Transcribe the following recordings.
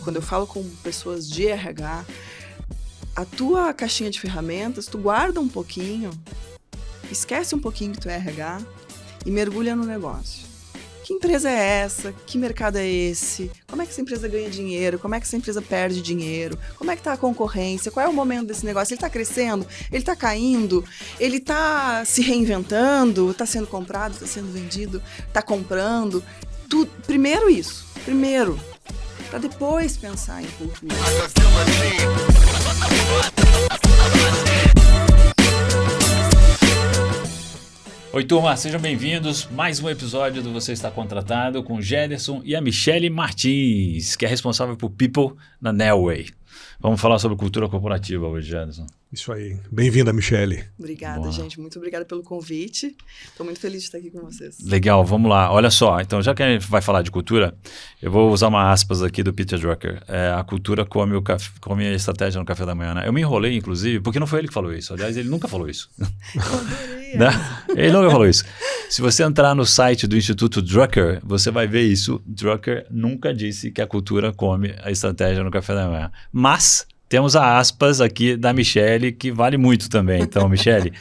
quando eu falo com pessoas de RH, a tua caixinha de ferramentas, tu guarda um pouquinho, esquece um pouquinho que tu é RH e mergulha no negócio. Que empresa é essa? Que mercado é esse? Como é que essa empresa ganha dinheiro? Como é que essa empresa perde dinheiro? Como é que está a concorrência? Qual é o momento desse negócio? Ele está crescendo? Ele está caindo? Ele está se reinventando? Está sendo comprado? Está sendo vendido? Está comprando? Primeiro isso. Primeiro. Para depois pensar em cultura. Oi, turma, sejam bem-vindos. Mais um episódio do Você Está Contratado com o Gederson e a Michele Martins, que é responsável por People na Nelway. Vamos falar sobre cultura corporativa hoje, Gederson. Isso aí. Bem-vinda, Michele. Obrigada, Boa. gente. Muito obrigada pelo convite. Estou muito feliz de estar aqui com vocês. Legal, vamos lá. Olha só, então já que a gente vai falar de cultura, eu vou usar uma aspas aqui do Peter Drucker. A cultura come a estratégia no café da manhã. Né? Eu me enrolei, inclusive, porque não foi ele que falou isso. Aliás, ele nunca falou isso. Eu adorei. Né? Ele nunca falou isso. Se você entrar no site do Instituto Drucker, você vai ver isso. Drucker nunca disse que a cultura come a estratégia no café da manhã. Mas temos a aspas aqui da Michele, que vale muito também. Então, Michele,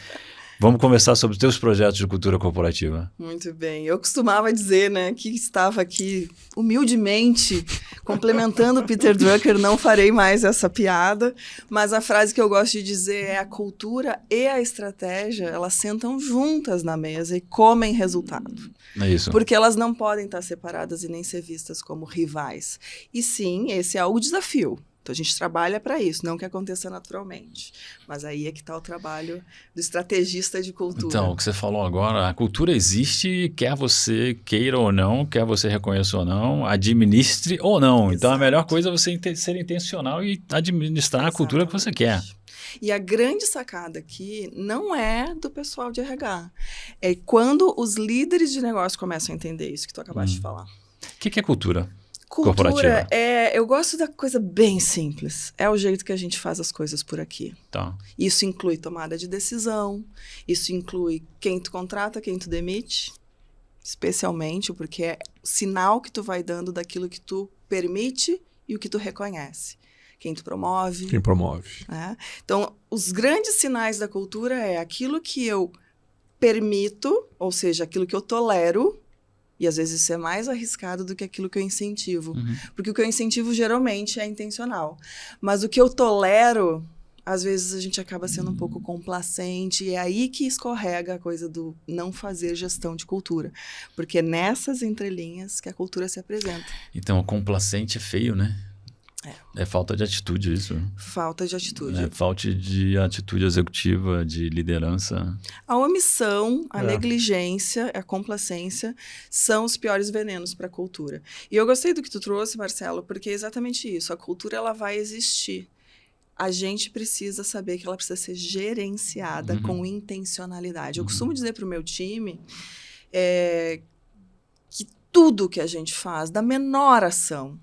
vamos conversar sobre os teus projetos de cultura corporativa. Muito bem. Eu costumava dizer, né, que estava aqui humildemente complementando o Peter Drucker, não farei mais essa piada, mas a frase que eu gosto de dizer é: a cultura e a estratégia, elas sentam juntas na mesa e comem resultado. É isso. Porque elas não podem estar separadas e nem ser vistas como rivais. E sim, esse é o desafio. Então, a gente trabalha para isso, não que aconteça naturalmente. Mas aí é que está o trabalho do estrategista de cultura. Então, o que você falou agora, a cultura existe, quer você queira ou não, quer você reconheça ou não, administre ou não. Exato. Então, a melhor coisa é você ser intencional e administrar a cultura que você quer. E a grande sacada aqui não é do pessoal de RH. É quando os líderes de negócio começam a entender isso que tu acabaste de falar. O que é cultura? Cultura eu gosto da coisa bem simples. É o jeito que a gente faz as coisas por aqui. Tá. Isso inclui tomada de decisão, isso inclui quem tu contrata, quem tu demite, especialmente porque é o sinal que tu vai dando daquilo que tu permite e o que tu reconhece. Quem tu promove. Quem promove. Né? Então, os grandes sinais da cultura é aquilo que eu permito, ou seja, aquilo que eu tolero. E às vezes isso é mais arriscado do que aquilo que eu incentivo. Uhum. Porque o que eu incentivo geralmente é intencional. Mas o que eu tolero, às vezes a gente acaba sendo um pouco complacente. E é aí que escorrega a coisa do não fazer gestão de cultura. Porque é nessas entrelinhas que a cultura se apresenta. Então, complacente é feio, né? É falta de atitude isso. Falta de atitude. É falta de atitude executiva, de liderança. A omissão, a negligência, a complacência são os piores venenos para a cultura. E eu gostei do que tu trouxe, Marcelo, porque é exatamente isso. A cultura ela vai existir. A gente precisa saber que ela precisa ser gerenciada com intencionalidade. Eu costumo dizer para o meu time que tudo que a gente faz, da menor ação,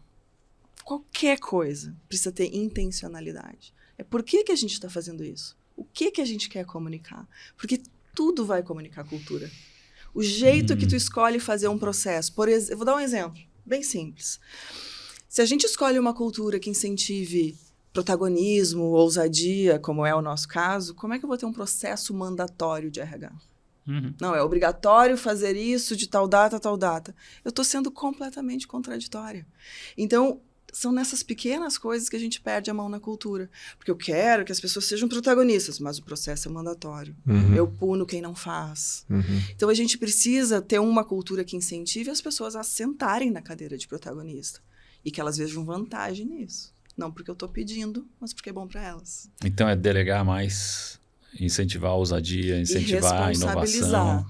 qualquer coisa, precisa ter intencionalidade. É por que a gente está fazendo isso? O que a gente quer comunicar? Porque tudo vai comunicar cultura. O jeito que tu escolhe fazer um processo. Eu vou dar um exemplo bem simples. Se a gente escolhe uma cultura que incentive protagonismo, ousadia, como é o nosso caso, como é que eu vou ter um processo mandatório de RH? Não, é obrigatório fazer isso de tal data a tal data. Eu estou sendo completamente contraditória. Então, são nessas pequenas coisas que a gente perde a mão na cultura. Porque eu quero que as pessoas sejam protagonistas, mas o processo é mandatório. Eu puno quem não faz. Então, a gente precisa ter uma cultura que incentive as pessoas a sentarem na cadeira de protagonista. E que elas vejam vantagem nisso. Não porque eu estou pedindo, mas porque é bom para elas. Então, é delegar mais, incentivar a ousadia, incentivar a inovação.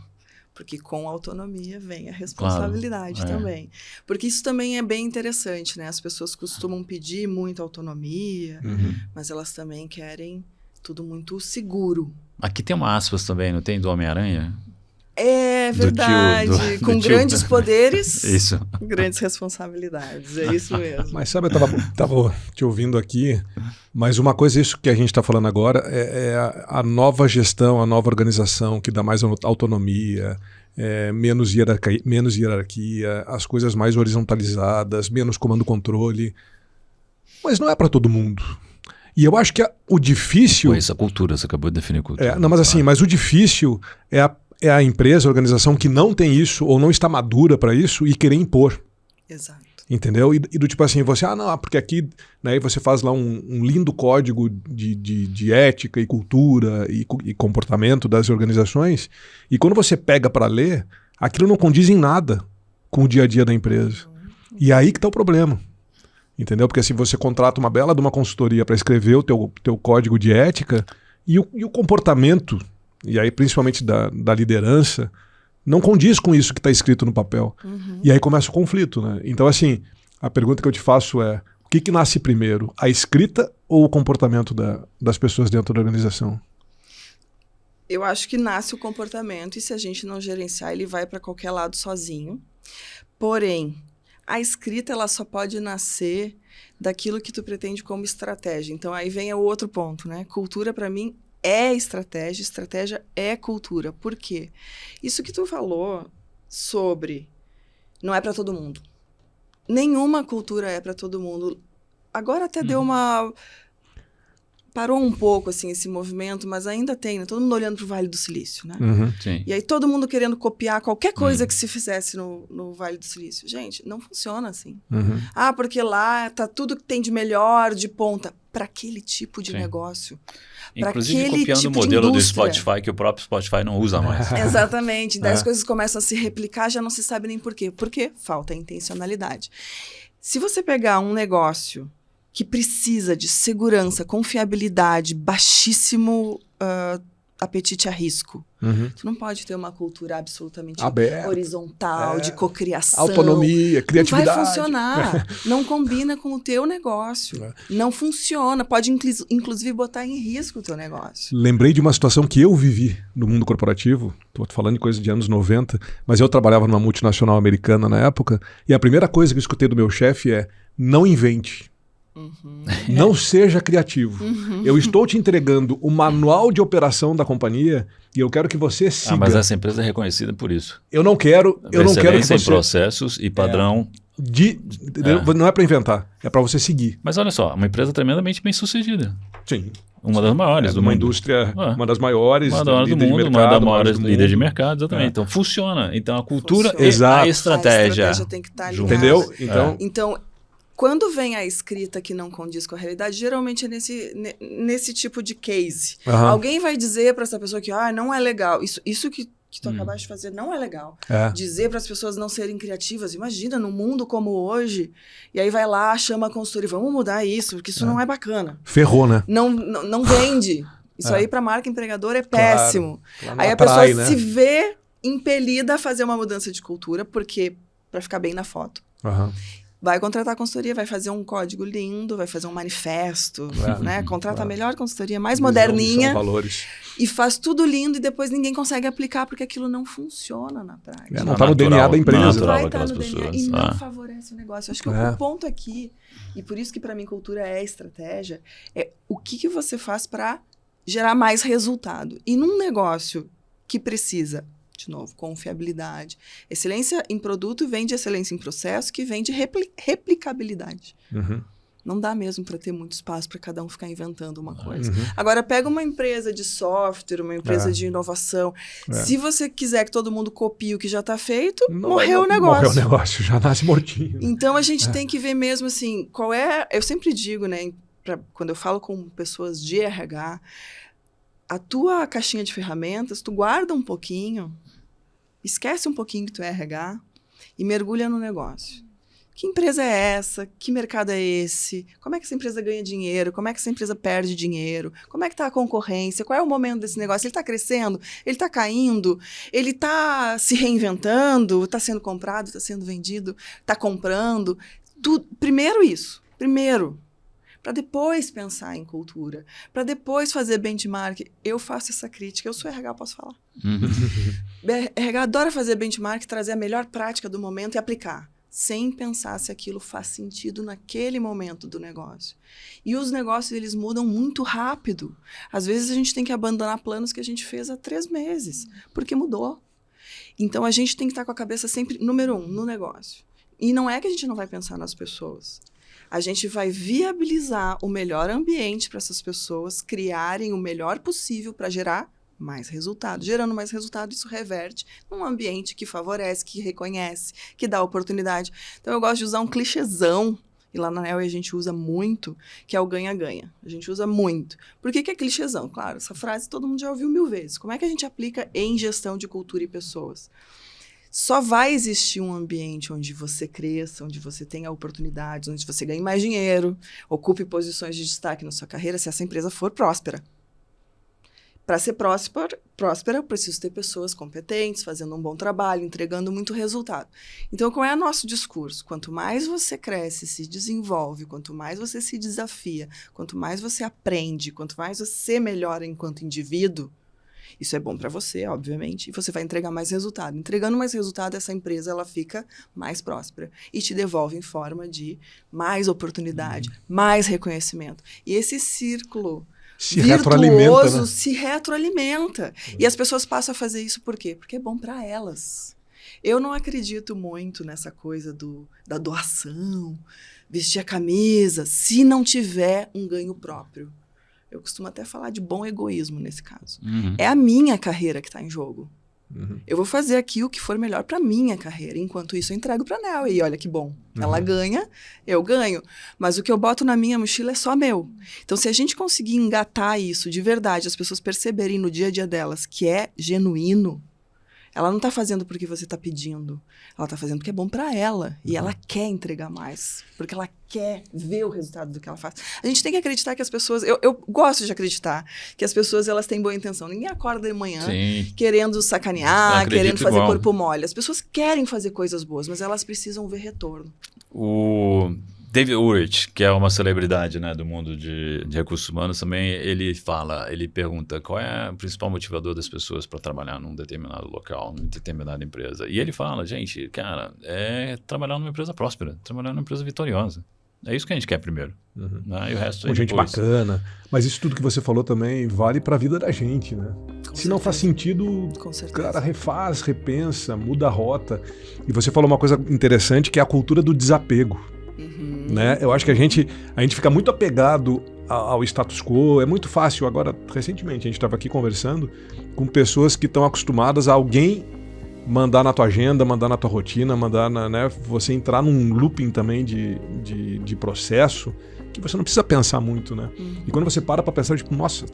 Porque com a autonomia vem a responsabilidade também. Porque isso também é bem interessante, né? As pessoas costumam pedir muita autonomia, mas elas também querem tudo muito seguro. Aqui tem uma aspas também, não tem? Do Homem-Aranha? É verdade. Com grandes poderes, isso. Grandes responsabilidades. É isso mesmo. Mas sabe, eu tava te ouvindo aqui, mas uma coisa, isso que a gente está falando agora, é a nova gestão, a nova organização que dá mais autonomia, menos hierarquia, as coisas mais horizontalizadas, menos comando-controle. Mas não é para todo mundo. E eu acho que o difícil... Pô, isso é cultura, você acabou de definir cultura. Não, mas assim, mas o difícil é a empresa, a organização que não tem isso ou não está madura para isso e querer impor. Exato. Entendeu? E do tipo assim, você, não, porque aqui, né, você faz lá um lindo código de ética e cultura e comportamento das organizações, e quando você pega para ler, aquilo não condiz em nada com o dia a dia da empresa. E aí que está o problema. Entendeu? Porque assim, você contrata uma bela de uma consultoria para escrever o teu código de ética e o comportamento, e aí principalmente da liderança, não condiz com isso que está escrito no papel. E aí começa o conflito, né? Então, assim, a pergunta que eu te faço é: o que nasce primeiro? A escrita ou o comportamento das pessoas dentro da organização? Eu acho que nasce o comportamento e se a gente não gerenciar, ele vai para qualquer lado sozinho. Porém, a escrita ela só pode nascer daquilo que tu pretende como estratégia. Então, aí vem o outro ponto, né? Cultura, para mim, é estratégia é cultura. Por quê? Isso que tu falou sobre não é para todo mundo. Nenhuma cultura é para todo mundo. Agora até deu uma... Parou um pouco, assim, esse movimento, mas ainda tem, né? Todo mundo olhando para o Vale do Silício, né? Sim. E aí todo mundo querendo copiar qualquer coisa que se fizesse no Vale do Silício. Gente, não funciona assim. Porque lá tá tudo que tem de melhor, de ponta. Para aquele tipo de negócio. Inclusive aquele copiando tipo o modelo de do Spotify, que o próprio Spotify não usa mais. Exatamente. Daí as coisas começam a se replicar, já não se sabe nem por quê. Por quê? Falta intencionalidade. Se você pegar um negócio que precisa de segurança, confiabilidade, baixíssimo apetite a risco. Tu não pode ter uma cultura absolutamente aberta, horizontal, de cocriação. Autonomia, criatividade. Não vai funcionar. Não combina com o teu negócio. Não funciona. Pode, inclusive, botar em risco o teu negócio. Lembrei de uma situação que eu vivi no mundo corporativo. Estou falando de coisa de anos 90, mas eu trabalhava numa multinacional americana na época, e a primeira coisa que eu escutei do meu chefe é: não invente. Não seja criativo. Eu estou te entregando o manual de operação da companhia e eu quero que você siga. Mas essa empresa é reconhecida por isso. Eu não quero que você... em processos e padrão. Não é para inventar, é para você seguir. Mas olha só, uma empresa tremendamente bem sucedida. Sim. Uma das maiores do uma mundo. Indústria, uma das maiores. Uma das líder do mundo, de mercado, uma das maiores do líderes de mundo. mercado, exatamente. Então funciona. Então a cultura Exato. e a estratégia. A estratégia tem que estar alinhada. Entendeu? Então, quando vem a escrita que não condiz com a realidade, geralmente é nesse tipo de case. Alguém vai dizer para essa pessoa que não é legal. Isso que tu acabaste de fazer não é legal. Dizer para as pessoas não serem criativas. Imagina, num mundo como hoje. E aí vai lá, chama a consultoria. Vamos mudar isso, porque isso não é bacana. Ferrou, né? Não vende. Isso aí para marca empregadora é péssimo. Claro, aí a pessoa se vê impelida a fazer uma mudança de cultura, porque para ficar bem na foto. Vai contratar a consultoria, vai fazer um código lindo, vai fazer um manifesto, né? Contrata a melhor consultoria, mais moderninha. Valores. E faz tudo lindo e depois ninguém consegue aplicar porque aquilo não funciona na prática. Não está no DNA da empresa. Vai estar no DNA e não favorece o negócio. Acho que o ponto aqui, e por isso que para mim cultura é estratégia, é o que você faz para gerar mais resultado. E num negócio que precisa... De novo, confiabilidade. Excelência em produto vem de excelência em processo, que vem de replicabilidade. Não dá mesmo para ter muito espaço para cada um ficar inventando uma coisa. Agora, pega uma empresa de software, uma empresa de inovação. Se você quiser que todo mundo copie o que já está feito, morreu o negócio. Morreu o negócio, já nasce mortinho. Então, a gente tem que ver mesmo assim, qual é... Eu sempre digo, né, quando eu falo com pessoas de RH, a tua caixinha de ferramentas, tu guarda um pouquinho... Esquece um pouquinho que tu é RH e mergulha no negócio. Que empresa é essa? Que mercado é esse? Como é que essa empresa ganha dinheiro? Como é que essa empresa perde dinheiro? Como é que está a concorrência? Qual é o momento desse negócio? Ele está crescendo? Ele está caindo? Ele está se reinventando? Está sendo comprado? Está sendo vendido? Está comprando? Primeiro isso. Para depois pensar em cultura, para depois fazer benchmark. Eu faço essa crítica, eu sou RH, posso falar. RH adora fazer benchmark, trazer a melhor prática do momento e aplicar, sem pensar se aquilo faz sentido naquele momento do negócio. E os negócios, eles mudam muito rápido. Às vezes a gente tem que abandonar planos que a gente fez há 3 meses, porque mudou. Então a gente tem que estar com a cabeça sempre, número 1, no negócio. E não é que a gente não vai pensar nas pessoas. A gente vai viabilizar o melhor ambiente para essas pessoas criarem o melhor possível para gerar mais resultado. Gerando mais resultado, isso reverte num ambiente que favorece, que reconhece, que dá oportunidade. Então, eu gosto de usar um clichêzão, e lá na Neoway a gente usa muito, que é o ganha-ganha. A gente usa muito. Por que é clichêzão? Claro, essa frase todo mundo já ouviu 1000 vezes. Como é que a gente aplica em gestão de cultura e pessoas? Só vai existir um ambiente onde você cresça, onde você tenha oportunidades, onde você ganhe mais dinheiro, ocupe posições de destaque na sua carreira, se essa empresa for próspera. Para ser próspera, eu preciso ter pessoas competentes, fazendo um bom trabalho, entregando muito resultado. Então, qual é o nosso discurso? Quanto mais você cresce, se desenvolve, quanto mais você se desafia, quanto mais você aprende, quanto mais você melhora enquanto indivíduo, isso é bom para você, obviamente, e você vai entregar mais resultado. Entregando mais resultado, essa empresa ela fica mais próspera e te devolve em forma de mais oportunidade, mais reconhecimento. E esse círculo virtuoso se retroalimenta. E as pessoas passam a fazer isso por quê? Porque é bom para elas. Eu não acredito muito nessa coisa da doação, vestir a camisa, se não tiver um ganho próprio. Eu costumo até falar de bom egoísmo nesse caso. É a minha carreira que está em jogo. Eu vou fazer aqui o que for melhor para minha carreira. Enquanto isso, eu entrego para a Neoway. E olha que bom. Ela ganha, eu ganho. Mas o que eu boto na minha mochila é só meu. Então, se a gente conseguir engatar isso de verdade, as pessoas perceberem no dia a dia delas que é genuíno, ela não está fazendo porque você está pedindo. Ela está fazendo porque é bom para ela. E ela quer entregar mais. Porque ela quer ver o resultado do que ela faz. A gente tem que acreditar que as pessoas... Eu gosto de acreditar que as pessoas elas têm boa intenção. Ninguém acorda de manhã querendo sacanear, querendo fazer corpo mole. As pessoas querem fazer coisas boas, mas elas precisam ver retorno. O David Ulrich, que é uma celebridade, né, do mundo de recursos humanos, também ele pergunta qual é o principal motivador das pessoas para trabalhar num determinado local, numa determinada empresa. E ele fala, gente, cara, é trabalhar numa empresa próspera, trabalhar numa empresa vitoriosa. É isso que a gente quer primeiro. Né? E o resto com gente bacana. Mas isso tudo que você falou também vale para a vida da gente, né? Se não faz sentido, cara, refaz, repensa, muda a rota. E você falou uma coisa interessante que é a cultura do desapego. Né? Eu acho que a gente fica muito apegado ao status quo. É muito fácil. Agora, recentemente, a gente estava aqui conversando com pessoas que estão acostumadas a alguém mandar na tua agenda, mandar na tua rotina, né, você entrar num looping também de processo que você não precisa pensar muito, né? E quando você para pensar, tipo, nossa,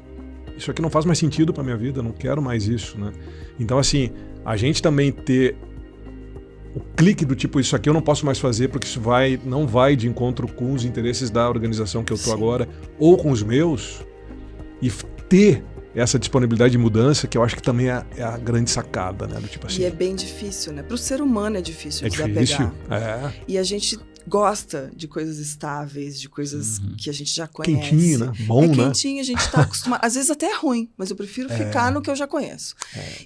isso aqui não faz mais sentido para minha vida, eu não quero mais isso, né? Então, assim, a gente também ter o clique do tipo, isso aqui eu não posso mais fazer porque isso não vai de encontro com os interesses da organização que eu tô agora, ou com os meus, e ter essa disponibilidade de mudança, que eu acho que também é a grande sacada, né? Do tipo assim. E é bem difícil, né? Para o ser humano é difícil desapegar. Difícil, E a gente gosta de coisas estáveis, de coisas que a gente já conhece. Quentinho, né? Bom, né? Quentinho, a gente está acostumado. Às vezes até é ruim, mas eu prefiro ficar no que eu já conheço.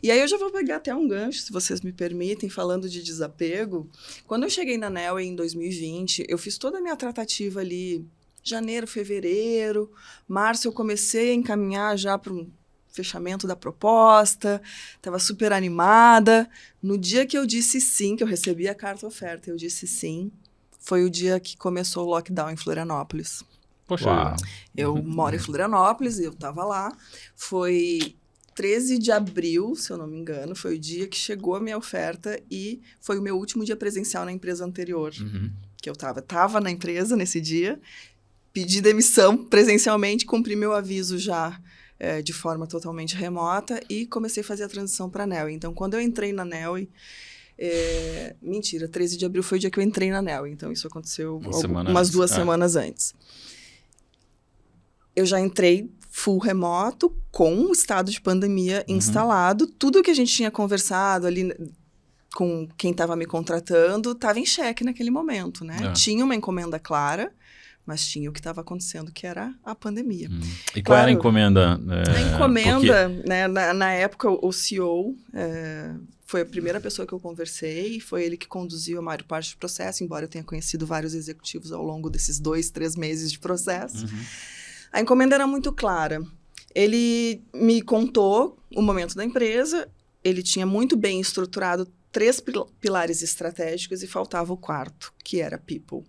E aí eu já vou pegar até um gancho, se vocês me permitem, falando de desapego. Quando eu cheguei na Neoway em 2020, eu fiz toda a minha tratativa ali, janeiro, fevereiro, março eu comecei a encaminhar já para um fechamento da proposta, estava super animada. No dia que eu disse sim, que eu recebi a carta oferta, eu disse sim, foi o dia que começou o lockdown em Florianópolis. Poxa. Eu moro em Florianópolis e eu estava lá. Foi 13 de abril, se eu não me engano, foi o dia que chegou a minha oferta e foi o meu último dia presencial na empresa anterior. Que eu estava na empresa nesse dia, pedi demissão presencialmente, cumpri meu aviso já de forma totalmente remota e comecei a fazer a transição para a Neoway. Então, quando eu entrei na Neoway, mentira, 13 de abril foi o dia que eu entrei na Neoway, então isso aconteceu umas 2 semanas antes. Eu já entrei full remoto, com o estado de pandemia instalado, tudo que a gente tinha conversado ali com quem estava me contratando estava em xeque naquele momento, né? Tinha uma encomenda clara, mas tinha o que estava acontecendo, que era a pandemia. E qual era a encomenda? A encomenda, né, na época, o CEO foi a primeira pessoa que eu conversei, foi ele que conduziu a maior parte do processo, embora eu tenha conhecido vários executivos ao longo desses 2, 3 meses de processo. A encomenda era muito clara. Ele me contou o momento da empresa, ele tinha muito bem estruturado 3 pilares estratégicos e faltava o quarto, que era people.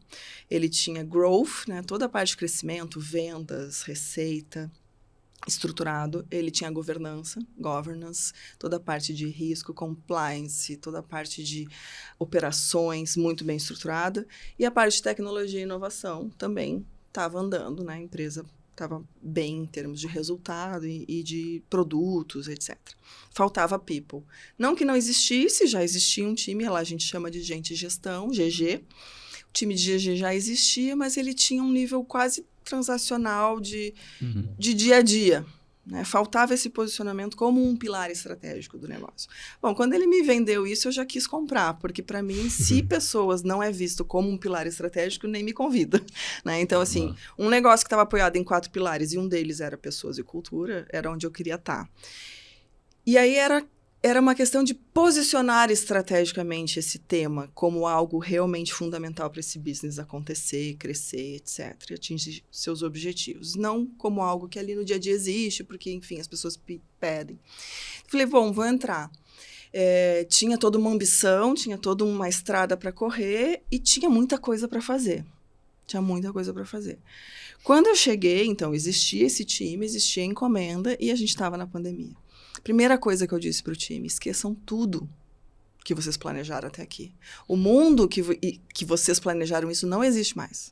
Ele tinha growth, né, toda a parte de crescimento, vendas, receita, estruturado. Ele tinha governance, toda a parte de risco, compliance, toda a parte de operações muito bem estruturada. E a parte de tecnologia e inovação também estava andando, né? A empresa estava bem em termos de resultado e de produtos, etc. Faltava people. Não que não existisse, já existia um time, lá a gente chama de gente de gestão, GG. O time de GG já existia, mas ele tinha um nível quase transacional de dia a dia. Né? Faltava esse posicionamento como um pilar estratégico do negócio. Bom, quando ele me vendeu isso, eu já quis comprar, porque para mim, se pessoas não é visto como um pilar estratégico, nem me convida. Né? Então, assim, um negócio que estava apoiado em 4 pilares, e um deles era pessoas e cultura, era onde eu queria estar. E aí era uma questão de posicionar estrategicamente esse tema como algo realmente fundamental para esse business acontecer, crescer, etc. E atingir seus objetivos. Não como algo que ali no dia a dia existe, porque, enfim, as pessoas pedem. Falei, bom, vou entrar. Tinha toda uma ambição, tinha toda uma estrada para correr e tinha muita coisa para fazer. Quando eu cheguei, então, existia esse time, existia a encomenda e a gente estava na pandemia. Primeira coisa que eu disse para o time, esqueçam tudo que vocês planejaram até aqui. O mundo que vocês planejaram isso não existe mais.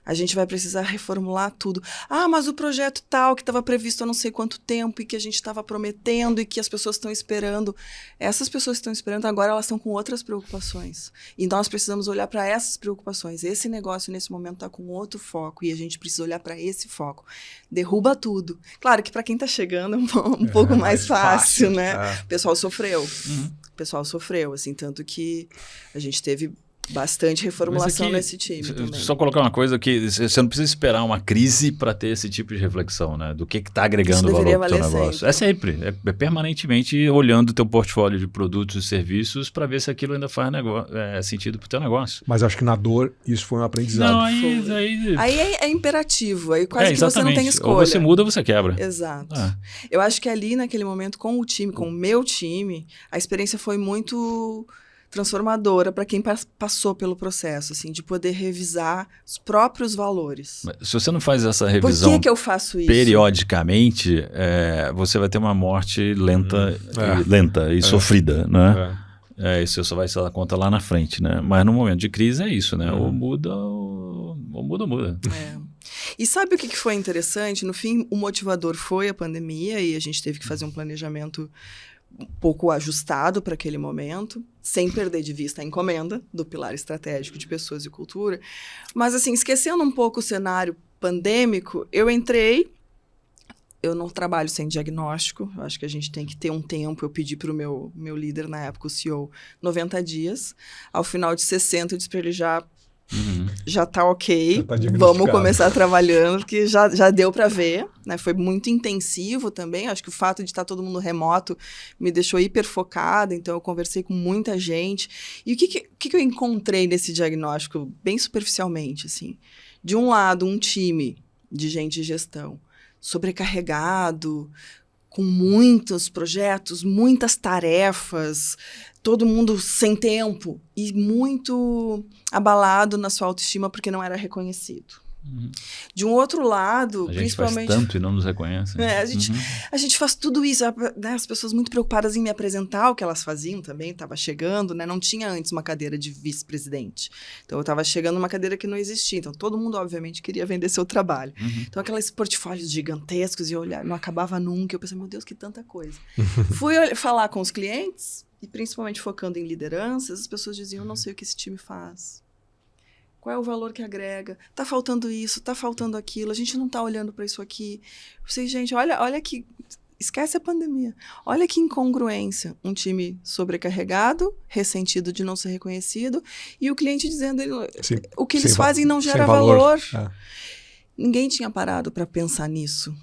A gente vai precisar reformular tudo. Ah, mas o projeto tal que estava previsto há não sei quanto tempo e que a gente estava prometendo e que as pessoas estão esperando. Essas pessoas que estão esperando agora, elas estão com outras preocupações. E nós precisamos olhar para essas preocupações. Esse negócio, nesse momento, está com outro foco e a gente precisa olhar para esse foco. Derruba tudo. Claro que para quem está chegando é um pouco mais fácil, né? O pessoal sofreu. O pessoal sofreu, assim, tanto que a gente teve bastante reformulação nesse time também. Só colocar uma coisa que você não precisa esperar uma crise para ter esse tipo de reflexão, né? Do que está agregando valor para o teu negócio. Sempre. É permanentemente olhando o teu portfólio de produtos e serviços para ver se aquilo ainda faz sentido para o teu negócio. Mas acho que na dor isso foi um aprendizado. Não, aí é imperativo, aí quase que você não tem escolha. Ou você muda ou você quebra. Exato. Eu acho que ali naquele momento com o time, com o meu time, a experiência foi muito transformadora para quem passou pelo processo, assim, de poder revisar os próprios valores. Mas se você não faz essa revisão por que eu faço isso? Periodicamente, você vai ter uma morte lenta e sofrida, né? Isso só vai se dar conta lá na frente, né? Mas no momento de crise é isso, né? Ou muda ou muda. E sabe o que foi interessante? No fim, o motivador foi a pandemia e a gente teve que fazer um planejamento um pouco ajustado para aquele momento, sem perder de vista a encomenda do pilar estratégico de pessoas e cultura. Mas, assim, esquecendo um pouco o cenário pandêmico, eu entrei. Eu não trabalho sem diagnóstico, eu acho que a gente tem que ter um tempo. Eu pedi para o meu líder, na época, o CEO, 90 dias. Ao final de 60, eu disse para ele já tá ok, vamos começar trabalhando, porque já deu para ver, né? Foi muito intensivo também, acho que o fato de estar todo mundo remoto me deixou hiper focada, então eu conversei com muita gente. E o que eu encontrei nesse diagnóstico, bem superficialmente, assim? De um lado, um time de gente de gestão sobrecarregado, com muitos projetos, muitas tarefas, todo mundo sem tempo e muito abalado na sua autoestima porque não era reconhecido. De um outro lado, a gente principalmente... faz tanto e não nos reconhece. A gente faz tudo isso, né? As pessoas muito preocupadas em me apresentar o que elas faziam também, estava chegando, né? Não tinha antes uma cadeira de vice-presidente. Então, eu estava chegando numa cadeira que não existia. Então, todo mundo, obviamente, queria vender seu trabalho. Então, aqueles portfólios gigantescos e eu olhar, não acabava nunca. Eu pensei, meu Deus, que tanta coisa. Fui falar com os clientes, e principalmente focando em lideranças, as pessoas diziam, eu não sei o que esse time faz. Qual é o valor que agrega? Tá faltando isso, tá faltando aquilo, a gente não tá olhando para isso aqui. Eu sei, gente, olha que... Esquece a pandemia. Olha que incongruência. Um time sobrecarregado, ressentido de não ser reconhecido, e o cliente dizendo o que eles fazem não gera valor. Ninguém tinha parado para pensar nisso.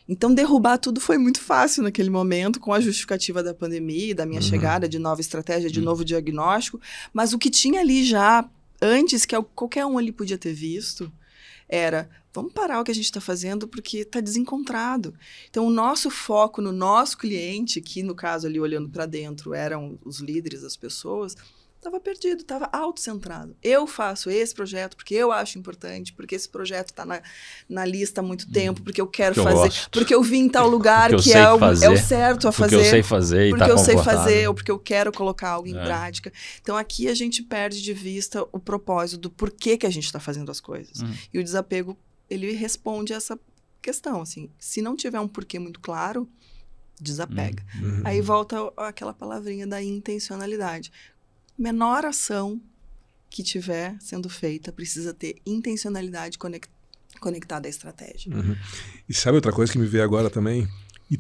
Então, derrubar tudo foi muito fácil naquele momento, com a justificativa da pandemia, da minha chegada, de nova estratégia, de novo diagnóstico. Mas o que tinha ali já antes, que qualquer um ali podia ter visto, era, vamos parar o que a gente está fazendo porque está desencontrado. Então, o nosso foco no nosso cliente, que no caso ali olhando para dentro eram os líderes, as pessoas, estava perdido, estava autocentrado. Eu faço esse projeto porque eu acho importante, porque esse projeto está na lista há muito tempo, porque eu quero fazer, porque eu vim em tal lugar que é o certo a fazer. Porque eu sei fazer e porque eu sei fazer, confortável. ou porque eu quero colocar algo em prática. Então, aqui a gente perde de vista o propósito do porquê que a gente está fazendo as coisas. E o desapego, ele responde a essa questão, assim, se não tiver um porquê muito claro, desapega. Aí volta aquela palavrinha da intencionalidade. Menor ação que tiver sendo feita precisa ter intencionalidade conectada à estratégia. E sabe outra coisa que me veio agora também? E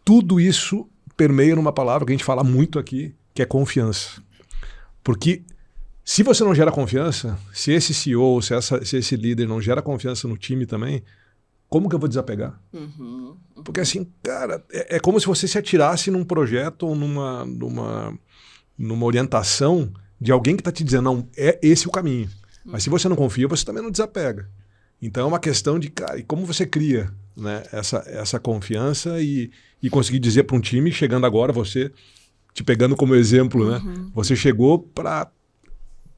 tudo isso permeia numa palavra que a gente fala muito aqui, que é confiança. Porque se você não gera confiança, se esse CEO, se esse líder não gera confiança no time também, como que eu vou desapegar? Porque assim, cara, é como se você se atirasse num projeto ou numa orientação de alguém que está te dizendo, não, é esse o caminho. Mas se você não confia, você também não desapega. Então é uma questão de, cara, e como você cria, né, essa confiança e conseguir dizer para um time, chegando agora, você, te pegando como exemplo, né, você chegou para...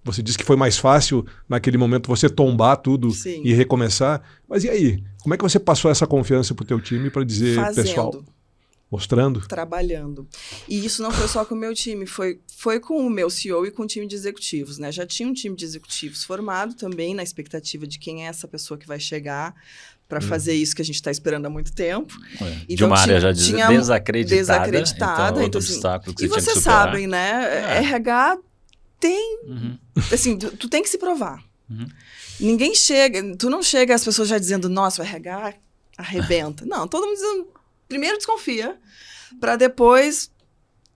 Você disse que foi mais fácil naquele momento você tombar tudo e recomeçar. Mas e aí? Como é que você passou essa confiança para o teu time para dizer, pessoal... Mostrando? Trabalhando. E isso não foi só com o meu time, foi com o meu CEO e com o time de executivos, né? Já tinha um time de executivos formado também na expectativa de quem é essa pessoa que vai chegar para fazer isso que a gente está esperando há muito tempo. Então, de uma área já desacreditada, então, outro assim, obstáculo que e você tinha que vocês superar. sabem, né? RH tem... Assim, tu tem que se provar. Ninguém chega... Tu não chega as pessoas já dizendo, nossa, o RH arrebenta. Não, todo mundo dizendo... Primeiro desconfia, para depois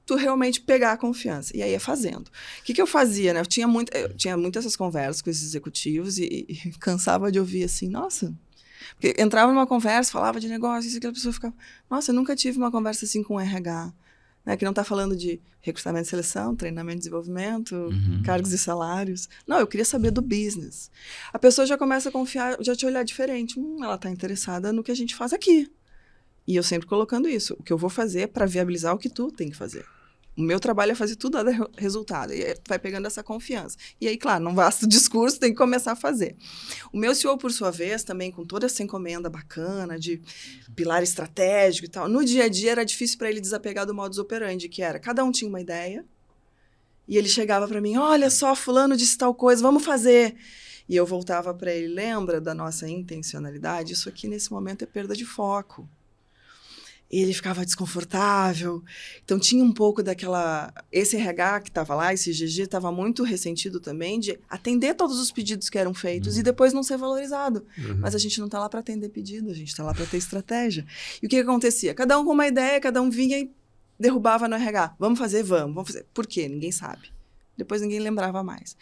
tu realmente pegar a confiança. E aí é fazendo. O que eu fazia, né? Eu tinha muitas essas conversas com esses executivos e cansava de ouvir assim, nossa... Porque entrava numa conversa, falava de negócio, e aquela pessoa ficava, nossa, eu nunca tive uma conversa assim com o RH, né? Que não está falando de recrutamento e seleção, treinamento e desenvolvimento, cargos e salários. Não, eu queria saber do business. A pessoa já começa a confiar, já te olhar diferente. Ela está interessada no que a gente faz aqui. E eu sempre colocando isso. O que eu vou fazer é para viabilizar o que tu tem que fazer. O meu trabalho é fazer tudo dar resultado. E aí tu vai pegando essa confiança. E aí, claro, não basta o discurso, tem que começar a fazer. O meu CEO, por sua vez, também com toda essa encomenda bacana de pilar estratégico e tal, no dia a dia era difícil para ele desapegar do modus operandi, que era, cada um tinha uma ideia, e ele chegava para mim, olha só, fulano disse tal coisa, vamos fazer. E eu voltava para ele, lembra da nossa intencionalidade? Isso aqui, nesse momento, é perda de foco. Ele ficava desconfortável. Então, tinha um pouco daquela... Esse RH que estava lá, esse GG, estava muito ressentido também de atender todos os pedidos que eram feitos e depois não ser valorizado. Mas a gente não está lá para atender pedido, a gente está lá para ter estratégia. E o que acontecia? Cada um com uma ideia, cada um vinha e derrubava no RH. Vamos fazer? Vamos fazer. Por quê? Ninguém sabe. Depois ninguém lembrava mais.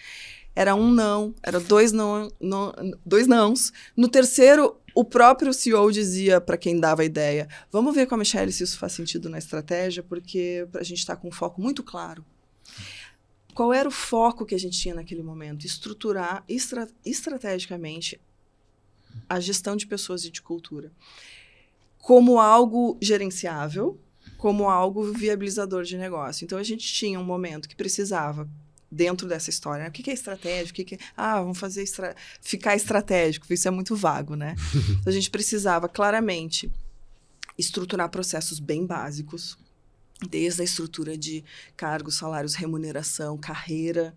Era um não, era dois nãos. No terceiro... O próprio CEO dizia para quem dava a ideia, vamos ver com a Michelle se isso faz sentido na estratégia, porque a gente está com um foco muito claro. Qual era o foco que a gente tinha naquele momento? Estruturar estrategicamente a gestão de pessoas e de cultura como algo gerenciável, como algo viabilizador de negócio. Então, a gente tinha um momento que precisava... dentro dessa história, né? O que é estratégico? Vamos fazer ficar estratégico, isso é muito vago, né? Então, a gente precisava claramente estruturar processos bem básicos, desde a estrutura de cargos, salários, remuneração, carreira,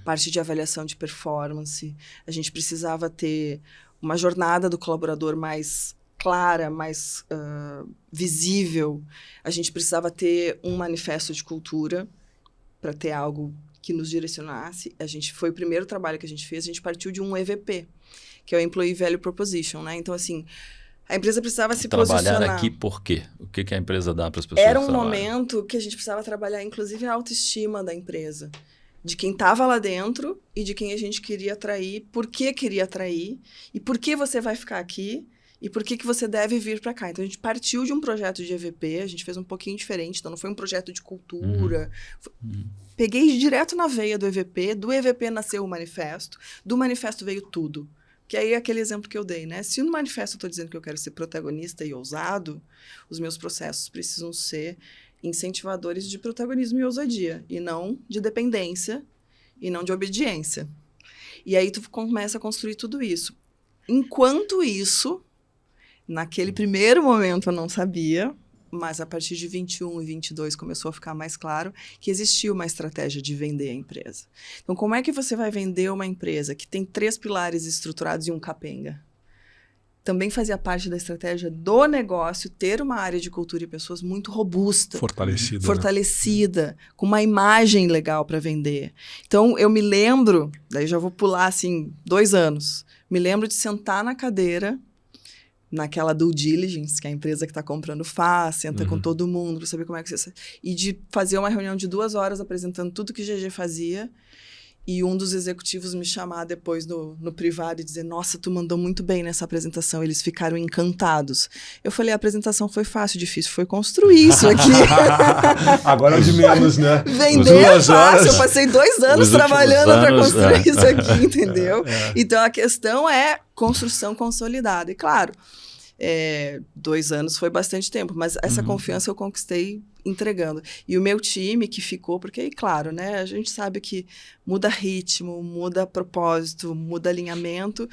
parte de avaliação de performance. A gente precisava ter uma jornada do colaborador mais clara, mais visível. A gente precisava ter um manifesto de cultura para ter algo que nos direcionasse. Foi o primeiro trabalho que a gente fez, a gente partiu de um EVP, que é o Employee Value Proposition, né? Então, assim, a empresa precisava se posicionar. Trabalhar aqui por quê? O que a empresa dá para as pessoas? Era um momento que a gente precisava trabalhar, inclusive, a autoestima da empresa, de quem estava lá dentro e de quem a gente queria atrair, por que queria atrair, e por que você vai ficar aqui, e por que você deve vir para cá. Então, a gente partiu de um projeto de EVP, a gente fez um pouquinho diferente, então não foi um projeto de cultura. Peguei direto na veia do EVP nasceu o manifesto, do manifesto veio tudo. Que aí é aquele exemplo que eu dei, né? Se no manifesto eu estou dizendo que eu quero ser protagonista e ousado, os meus processos precisam ser incentivadores de protagonismo e ousadia, e não de dependência, e não de obediência. E aí tu começa a construir tudo isso. Enquanto isso, naquele primeiro momento eu não sabia, mas a partir de 21 e 22 começou a ficar mais claro que existia uma estratégia de vender a empresa. Então, como é que você vai vender uma empresa que tem 3 pilares estruturados e um capenga? Também fazia parte da estratégia do negócio ter uma área de cultura e pessoas muito robusta. Fortalecida, com uma imagem legal para vender. Então, eu me lembro, daí já vou pular assim, 2 anos, me lembro de sentar na cadeira naquela due diligence que a empresa que está comprando faz, senta com todo mundo para saber como é que você... E de fazer uma reunião de 2 horas apresentando tudo que GG fazia, e um dos executivos me chamar depois no privado e dizer, nossa, tu mandou muito bem nessa apresentação, eles ficaram encantados. Eu falei, a apresentação foi fácil, difícil foi construir isso aqui. Agora é de menos, né? Vender é fácil, eu passei 2 anos trabalhando para construir isso aqui, entendeu? Então, a questão é construção consolidada. E, claro, 2 anos foi bastante tempo, mas essa confiança eu conquistei entregando. E o meu time que ficou, porque aí, claro, né, a gente sabe que muda ritmo, muda propósito, muda alinhamento.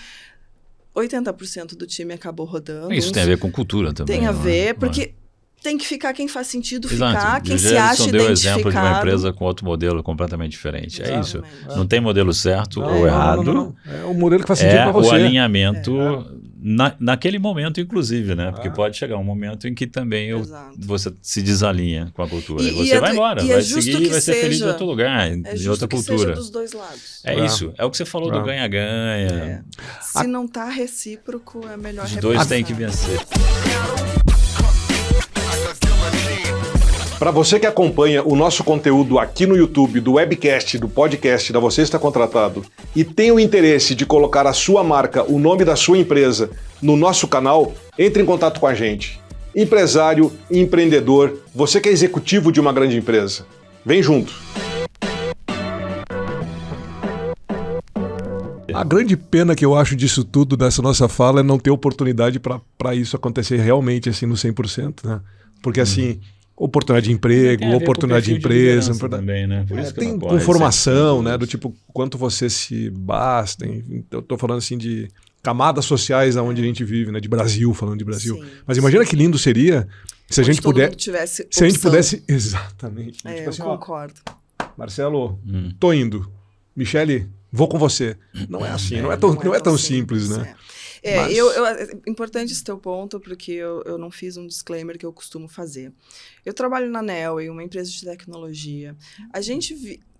80% do time acabou rodando. Isso tem a ver com cultura também. Tem a ver, porque tem que ficar quem faz sentido ficar, Exato. quem se acha identificado. Deu o exemplo de uma empresa com outro modelo completamente diferente. É isso. Não tem modelo certo ou errado. Não. É o modelo que faz sentido para você. O alinhamento naquele momento, inclusive, né? Porque pode chegar um momento em que também você se desalinha com a cultura. E você vai embora, vai seguir e vai ser feliz em outro lugar, em outra cultura. Seja dos 2 lados. É isso. É o que você falou do ganha-ganha. Se não está recíproco, é melhor Os 2 têm que vencer. Para você que acompanha o nosso conteúdo aqui no YouTube, do webcast, do podcast da Você Está Contratado, e tem o interesse de colocar a sua marca, o nome da sua empresa, no nosso canal, entre em contato com a gente. Empresário, empreendedor, você que é executivo de uma grande empresa. Vem junto! A grande pena que eu acho disso tudo, dessa nossa fala, é não ter oportunidade para isso acontecer realmente assim no 100%, né? Porque assim... Oportunidade de emprego, oportunidade de empresa. Também, né? Por isso que tem conformação, né? Do tipo, quanto você se basta. Eu estou falando assim de camadas sociais onde a gente vive, né? De Brasil, falando de Brasil. Sim, mas imagina que lindo seria se a gente pudesse. Se a gente pudesse. Exatamente. Tipo assim, eu concordo. Marcelo, tô indo. Michele, vou com você. Não é assim, não é tão simples, né? É importante esse teu ponto, porque eu não fiz um disclaimer que eu costumo fazer. Eu trabalho na Neoway, uma empresa de tecnologia.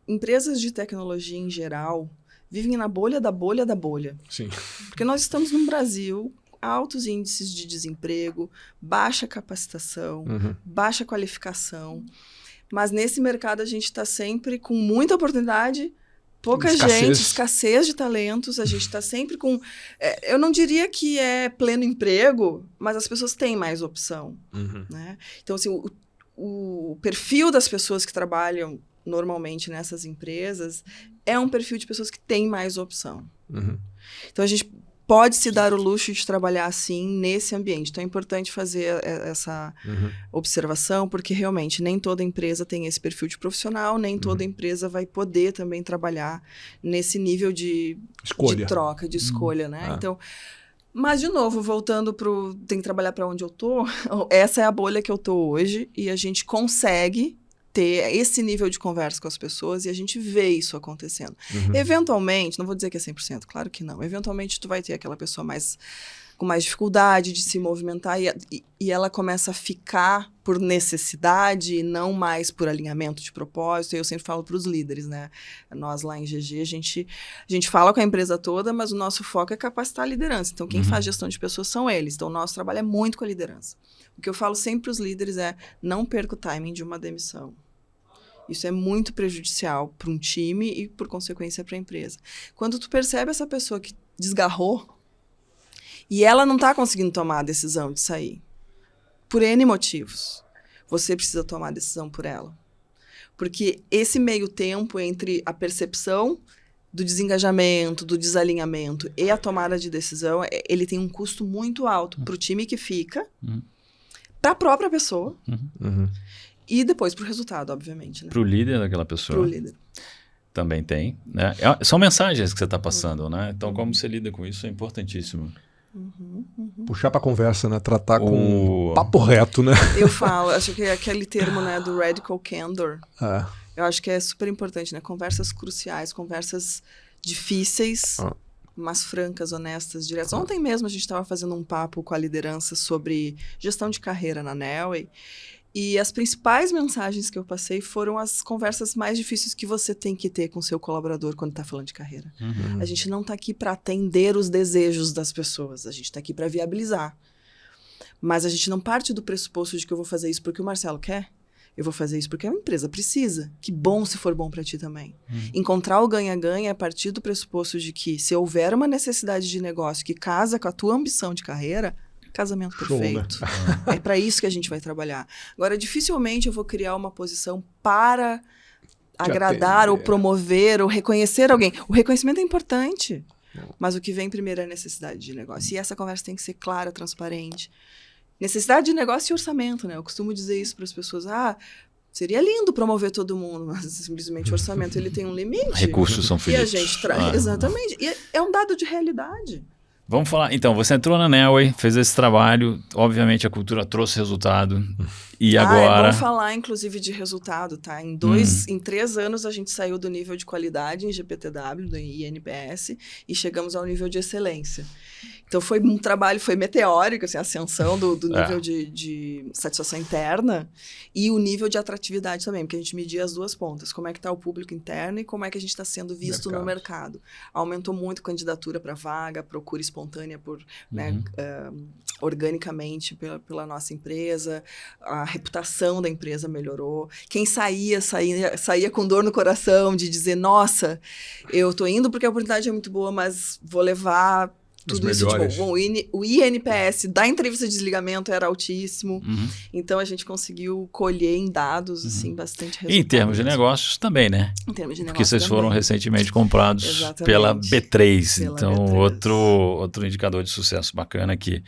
Empresas de tecnologia em geral vivem na bolha da bolha da bolha. Sim. Porque nós estamos num Brasil, altos índices de desemprego, baixa capacitação, baixa qualificação. Mas nesse mercado a gente está sempre com muita oportunidade, pouca gente, escassez de talentos, a gente está sempre com... eu não diria que é pleno emprego, mas as pessoas têm mais opção. Né? Então, assim, o perfil das pessoas que trabalham normalmente nessas empresas é um perfil de pessoas que têm mais opção. Então, a gente pode se dar o luxo de trabalhar assim nesse ambiente. Então, é importante fazer essa observação, porque realmente nem toda empresa tem esse perfil de profissional, nem toda empresa vai poder também trabalhar nesse nível de troca, de escolha, né? Então, mas, de novo, voltando tem que trabalhar para onde eu tô, essa é a bolha que eu tô hoje, e a gente consegue ter esse nível de conversa com as pessoas e a gente vê isso acontecendo. Eventualmente, não vou dizer que é 100%, claro que não. Eventualmente, tu vai ter aquela pessoa com mais dificuldade de se movimentar e ela começa a ficar por necessidade e não mais por alinhamento de propósito. E eu sempre falo para os líderes, né? Nós lá em GG, a gente fala com a empresa toda, mas o nosso foco é capacitar a liderança. Então, quem faz gestão de pessoas são eles. Então, o nosso trabalho é muito com a liderança. O que eu falo sempre para os líderes é: não perca o timing de uma demissão. Isso é muito prejudicial para um time e, por consequência, para a empresa. Quando tu percebe essa pessoa que desgarrou e ela não está conseguindo tomar a decisão de sair, por N motivos, você precisa tomar a decisão por ela. Porque esse meio tempo entre a percepção do desengajamento, do desalinhamento e a tomada de decisão, ele tem um custo muito alto para o time que fica, para a própria pessoa e depois para o resultado, obviamente. Né? Para o líder daquela pessoa. Para o líder. Também tem. Né? São mensagens que você está passando, né? Então, como você lida com isso é importantíssimo. Puxar para conversa, né? Tratar com papo reto, né? Eu falo, acho que é aquele termo, né, do radical candor. É. Eu acho que é super importante, né? Conversas cruciais, conversas difíceis, mas francas, honestas, diretas. Ontem mesmo a gente estava fazendo um papo com a liderança sobre gestão de carreira na Neoway. E as principais mensagens que eu passei foram as conversas mais difíceis que você tem que ter com seu colaborador quando está falando de carreira. A gente não está aqui para atender os desejos das pessoas, a gente está aqui para viabilizar. Mas a gente não parte do pressuposto de que eu vou fazer isso porque o Marcelo quer. Eu vou fazer isso porque a empresa precisa. Que bom se for bom para ti também. Encontrar o ganha-ganha é a partir do pressuposto de que se houver uma necessidade de negócio que casa com a tua ambição de carreira, casamento perfeito. Show, né? É para isso que a gente vai trabalhar. Agora, dificilmente eu vou criar uma posição para agradar ou promover ou reconhecer alguém. O reconhecimento é importante, mas o que vem primeiro é a necessidade de negócio. E essa conversa tem que ser clara, transparente. Necessidade de negócio e orçamento, né? Eu costumo dizer isso para as pessoas. Seria lindo promover todo mundo, mas simplesmente o orçamento ele tem um limite. Recursos são finitos. E a gente traz. Exatamente. E é um dado de realidade. Vamos falar. Então, você entrou na Neoway, fez esse trabalho. Obviamente, a cultura trouxe resultado. E agora... É bom falar, inclusive, de resultado, tá? Em 3 anos, a gente saiu do nível de qualidade em GPTW, do INPS, e chegamos ao nível de excelência. Então, foi um trabalho, foi meteórico, assim, a ascensão do nível de satisfação interna e o nível de atratividade também, porque a gente media as duas pontas. Como é que está o público interno e como é que a gente está sendo visto no mercado. Aumentou muito a candidatura para vaga, procura espontânea organicamente pela nossa empresa, a reputação da empresa melhorou. Quem saía com dor no coração de dizer, nossa, eu tô indo porque a oportunidade é muito boa, mas vou levar tudo isso de bom. O INPS da entrevista de desligamento era altíssimo, então a gente conseguiu colher em dados assim, bastante resultado. E em termos de negócios também, né? Em termos de negócios porque vocês foram recentemente comprados Exatamente. pela B3, Pela então B3. outro indicador de sucesso bacana aqui.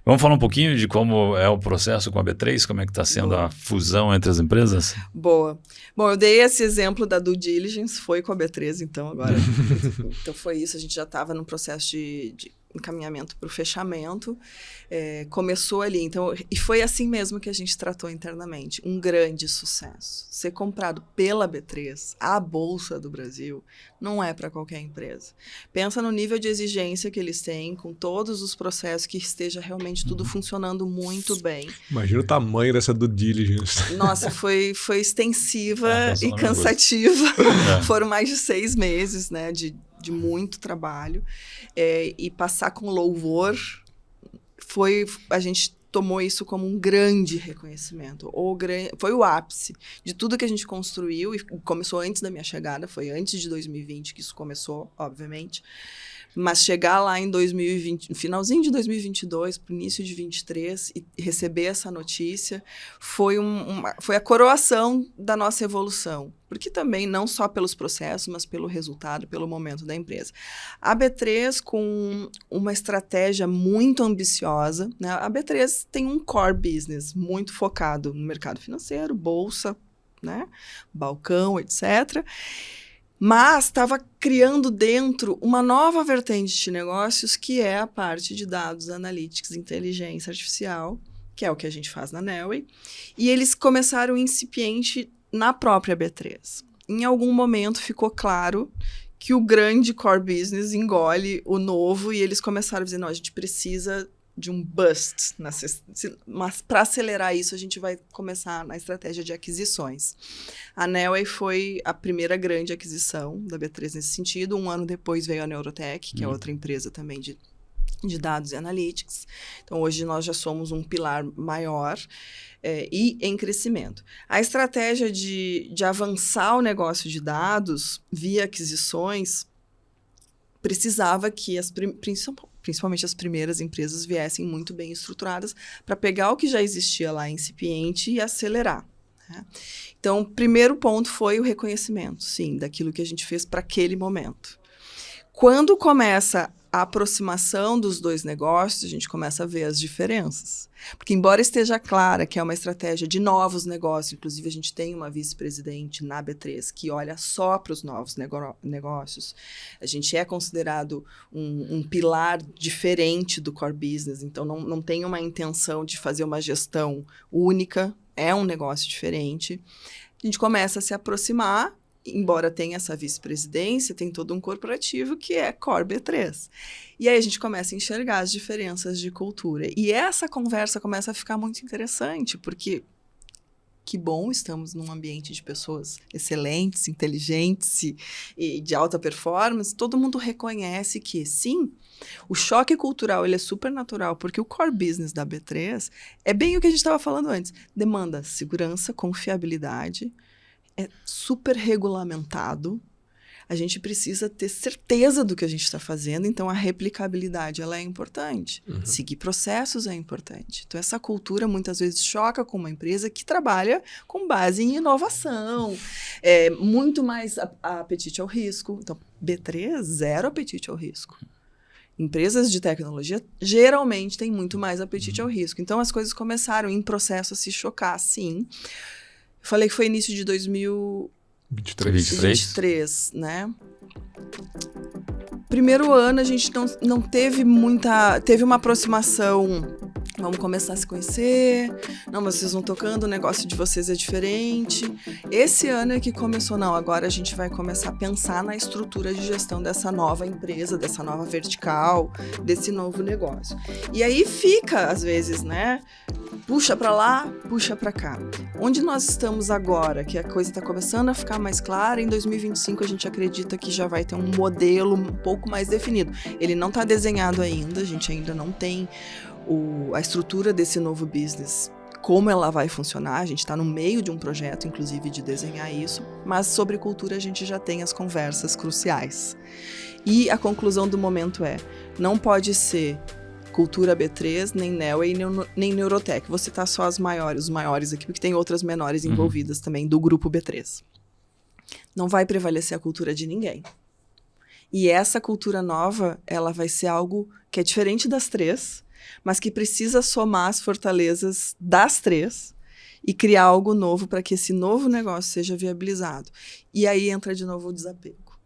Vamos falar um pouquinho de como é o processo com a B3, como é que está sendo a fusão entre as empresas? Boa. Bom, eu dei esse exemplo da due diligence, foi com a B3, então agora. Então foi isso, a gente já estava no processo de encaminhamento para o fechamento, começou ali, então, e foi assim mesmo que a gente tratou internamente, um grande sucesso. Ser comprado pela B3, a Bolsa do Brasil, não é para qualquer empresa. Pensa no nível de exigência que eles têm, com todos os processos, que esteja realmente tudo funcionando muito bem. Imagina o tamanho dessa due diligence. Nossa, foi extensiva e cansativa. Foram mais de 6 meses, né, de muito trabalho. E passar com louvor, a gente tomou isso como um grande reconhecimento. Foi o ápice de tudo que a gente construiu, e começou antes da minha chegada, foi antes de 2020 que isso começou, obviamente. Mas chegar lá em 2020, no finalzinho de 2022, para o início de 2023, e receber essa notícia, foi a coroação da nossa evolução. Porque também, não só pelos processos, mas pelo resultado, pelo momento da empresa. A B3, com uma estratégia muito ambiciosa, né? A B3 tem um core business muito focado no mercado financeiro, bolsa, né? Balcão, etc., mas estava criando dentro uma nova vertente de negócios, que é a parte de dados, analytics, inteligência artificial, que é o que a gente faz na Neoway. E eles começaram incipiente na própria B3. Em algum momento ficou claro que o grande core business engole o novo, e eles começaram a dizer, não, a gente precisa de um bust, mas para acelerar isso a gente vai começar na estratégia de aquisições. A Neoway foi a primeira grande aquisição da B3 nesse sentido. 1 ano depois veio a Neurotech, que é outra empresa também de dados e analytics. Então hoje nós já somos um pilar maior e em crescimento. A estratégia de avançar o negócio de dados via aquisições precisava que principalmente as primeiras empresas viessem muito bem estruturadas para pegar o que já existia lá incipiente e acelerar. né? Então, o primeiro ponto foi o reconhecimento, sim, daquilo que a gente fez para aquele momento. Quando começa a aproximação dos dois negócios, a gente começa a ver as diferenças. Porque, embora esteja clara que é uma estratégia de novos negócios, inclusive a gente tem uma vice-presidente na B3 que olha só para os novos negócios, a gente é considerado um pilar diferente do core business, então não tem uma intenção de fazer uma gestão única, é um negócio diferente. A gente começa a se aproximar. Embora tenha essa vice-presidência, tem todo um corporativo que é Core B3. E aí a gente começa a enxergar as diferenças de cultura. E essa conversa começa a ficar muito interessante, porque que bom, estamos num ambiente de pessoas excelentes, inteligentes e de alta performance. Todo mundo reconhece que, sim, o choque cultural ele é super natural, porque o core business da B3 é bem o que a gente estava falando antes. Demanda segurança, confiabilidade, é super regulamentado, a gente precisa ter certeza do que a gente está fazendo, então a replicabilidade ela é importante, seguir processos é importante. Então essa cultura muitas vezes choca com uma empresa que trabalha com base em inovação, muito mais apetite ao risco. Então B3, zero apetite ao risco. Empresas de tecnologia geralmente têm muito mais apetite ao risco. Então as coisas começaram em processo a se chocar, sim. Falei que foi início de 2023, né? Primeiro ano a gente não teve muita... Teve uma aproximação, vamos começar a se conhecer, não, mas vocês vão tocando, o negócio de vocês é diferente. Esse ano é que começou, não, agora a gente vai começar a pensar na estrutura de gestão dessa nova empresa, dessa nova vertical, desse novo negócio. E aí fica, às vezes, né? Puxa para lá, puxa para cá. Onde nós estamos agora, que a coisa está começando a ficar mais clara, em 2025 a gente acredita que já vai ter um modelo um pouco mais definido. Ele não está desenhado ainda, a gente ainda não tem a estrutura desse novo business, como ela vai funcionar, a gente está no meio de um projeto, inclusive, de desenhar isso, mas sobre cultura a gente já tem as conversas cruciais. E a conclusão do momento não pode ser cultura B3, nem Neoway, nem Neurotech. Vou citar só os maiores aqui, porque tem outras menores envolvidas também do grupo B3. Não vai prevalecer a cultura de ninguém. E essa cultura nova, ela vai ser algo que é diferente das três, mas que precisa somar as fortalezas das três e criar algo novo para que esse novo negócio seja viabilizado. E aí entra de novo o desapego.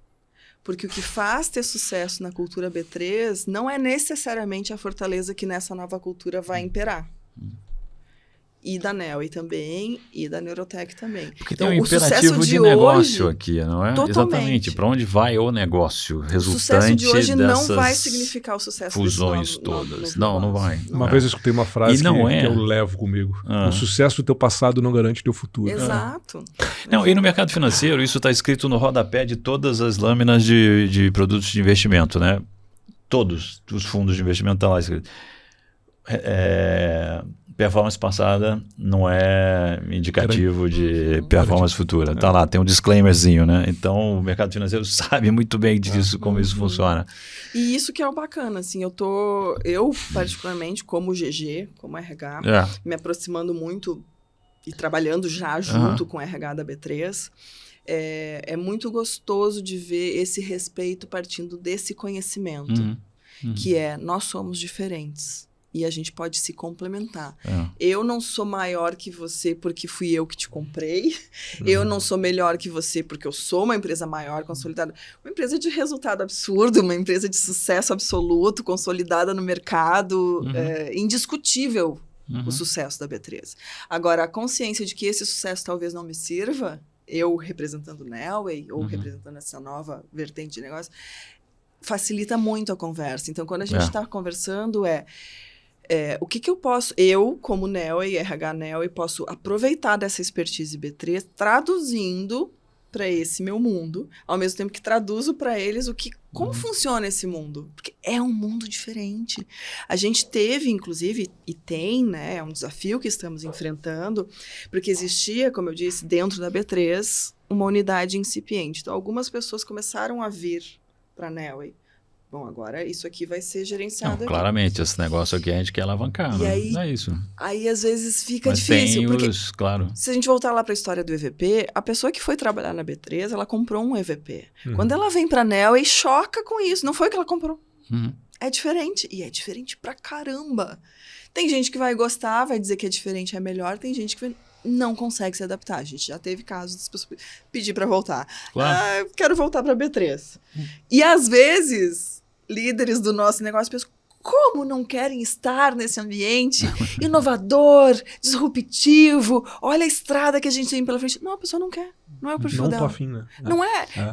Porque o que faz ter sucesso na cultura B3 não é necessariamente a fortaleza que nessa nova cultura vai imperar. E da Neoway também, e da Neurotech também. Porque então, tem um imperativo de negócio aqui, não é? Totalmente. Exatamente. Para onde vai o negócio resultante o sucesso de hoje dessas não vai significar o sucesso fusões todas. Não vai. Uma vez eu escutei uma frase que eu levo comigo. O sucesso do teu passado não garante teu futuro. Exato. Não, e no mercado financeiro, isso está escrito no rodapé de todas as lâminas de produtos de investimento, né? Todos os fundos de investimento estão lá escrito. Performance passada não é indicativo de performance futura. Tá lá, tem um disclaimerzinho, né? Então, o mercado financeiro sabe muito bem disso, como isso funciona. E isso que é o bacana, assim, eu particularmente, como GG, como RH, me aproximando muito e trabalhando já junto com o RH da B3, é muito gostoso de ver esse respeito partindo desse conhecimento, que nós somos diferentes. E a gente pode se complementar. Eu não sou maior que você porque fui eu que te comprei. Eu não sou melhor que você porque eu sou uma empresa maior, consolidada. Uma empresa de resultado absurdo, uma empresa de sucesso absoluto, consolidada no mercado. Indiscutível o sucesso da B3. Agora, a consciência de que esse sucesso talvez não me sirva, eu representando Neoway ou representando essa nova vertente de negócio, facilita muito a conversa. Então, quando a gente está conversando o que eu posso, como Neoway, RH Neoway, posso aproveitar dessa expertise B3, traduzindo para esse meu mundo, ao mesmo tempo que traduzo para eles como funciona esse mundo. Porque é um mundo diferente. A gente teve, inclusive, e tem, né, é um desafio que estamos enfrentando, porque existia, como eu disse, dentro da B3, uma unidade incipiente. Então, algumas pessoas começaram a vir para a Neoway Bom, agora isso aqui vai ser gerenciado Não, aqui. claramente, esse negócio aqui a gente quer alavancar, E né? aí- Não é isso. Aí, às vezes, fica Mas difícil, tem porque claro. se a gente voltar lá para a história do EVP, a pessoa que foi trabalhar na B3, ela comprou um EVP. Quando ela vem para a NEL, e choca com isso. Não foi o que ela comprou. Uhum. É diferente. E é diferente pra caramba. Tem gente que vai gostar, vai dizer que é diferente, é melhor. Tem gente que não consegue se adaptar. A gente já teve casos das pessoas pedir para voltar. Claro. Ah, eu quero voltar para B3. E às vezes, líderes do nosso negócio pensam, como não querem estar nesse ambiente inovador, disruptivo? Olha a estrada que a gente tem pela frente. Não, a pessoa não quer. Não é o perfil Não dela. tô afim, né?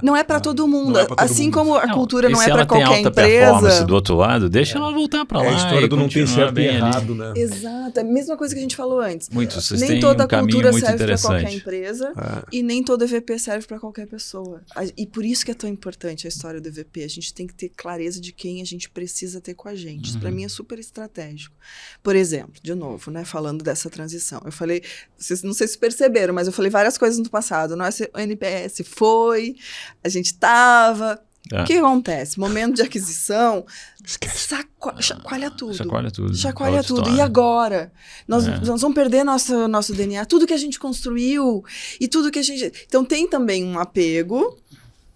Não é para todo mundo. Não é pra todo Assim mundo. como a cultura não e é se para ela tem qualquer alta empresa. performance do outro lado, deixa ela voltar para lá. É a história e do não tem continuar certo e bem ali. errado, né? Exato, é a mesma coisa que a gente falou antes. Muito, vocês Nem têm toda um caminho cultura muito serve para qualquer interessante. empresa É. e nem todo EVP serve para qualquer pessoa. E por isso que é tão importante a história do EVP. A gente tem que ter clareza de quem a gente precisa ter com a gente. Isso para mim é super estratégico. Por exemplo, de novo, né, falando dessa transição. Eu falei, vocês não sei se perceberam, mas eu falei várias coisas no passado. Nosso NPS foi, a gente tava. É. O que acontece? Momento de aquisição, Esquece. chacoalha tudo. Chacoalha tudo. Chacoalha Outra tudo. história. E agora? Nós É. vamos perder nosso DNA, tudo que a gente construiu e tudo que a gente... Então, tem também um apego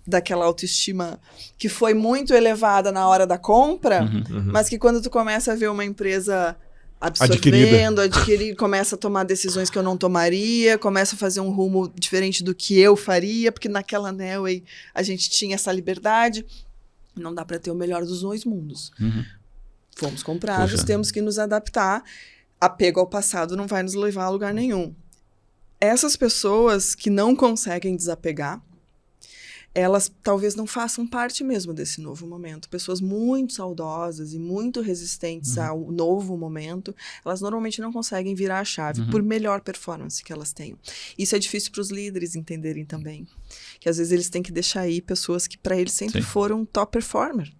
daquela autoestima que foi muito elevada na hora da compra, mas que quando tu começa a ver uma empresa absorvendo, adquirir, começa a tomar decisões que eu não tomaria, começa a fazer um rumo diferente do que eu faria, porque naquela Nelway a gente tinha essa liberdade. Não dá para ter o melhor dos dois mundos. Fomos comprados, Poxa. temos que nos adaptar. Apego ao passado não vai nos levar a lugar nenhum. Essas pessoas que não conseguem desapegar, elas talvez não façam parte mesmo desse novo momento. Pessoas muito saudosas e muito resistentes ao novo momento, elas normalmente não conseguem virar a chave, por melhor performance que elas tenham. Isso é difícil para os líderes entenderem também. Que às vezes eles têm que deixar aí pessoas que para eles sempre Sim. foram top performer,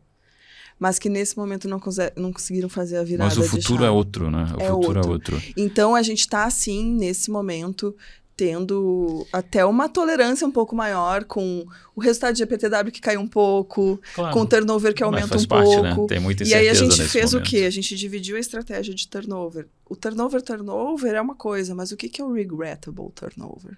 mas que nesse momento não conseguiram fazer a virada Mas o de futuro chave. é outro, né? O futuro é outro. Então, a gente está, assim, nesse momento, tendo até uma tolerância um pouco maior com o resultado de GPTW que caiu um pouco, Claro. com o turnover que Mas aumenta faz um parte, pouco. né? Tem muita E aí a incerteza gente nesse fez momento. o quê? A gente dividiu a estratégia de turnover. O turnover é uma coisa, mas o que é o regrettable turnover?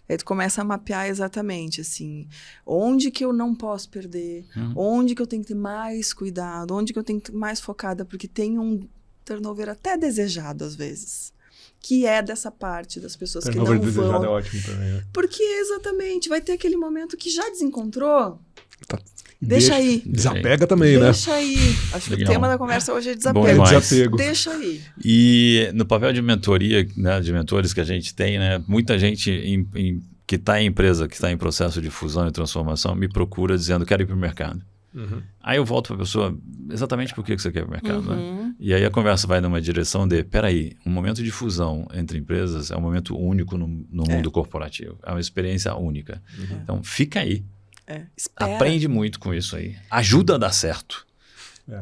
Aí tu começa a mapear exatamente, assim, onde que eu não posso perder, onde que eu tenho que ter mais cuidado, onde que eu tenho que ter mais focada, porque tem um turnover até desejado, às vezes, que é dessa parte das pessoas que Turnover não desejado vão. é ótimo também, né? Porque, exatamente, vai ter aquele momento que já desencontrou, Tá. deixa aí. Desapega também, né? Deixa aí. Acho que Legal. o tema da conversa hoje é Bom desapego. demais. Desapego. Deixa aí. E no papel de mentoria, né, de mentores que a gente tem, né, muita gente que está em empresa, que está em processo de fusão e transformação, me procura dizendo, quero ir para o mercado. Aí eu volto para a pessoa, exatamente por que você quer ir para o mercado, né? E aí a conversa vai numa direção de, peraí, um momento de fusão entre empresas é um momento único no mundo corporativo. É uma experiência única. Então, fica aí. Espera. Aprende muito com isso aí. Ajuda a dar certo.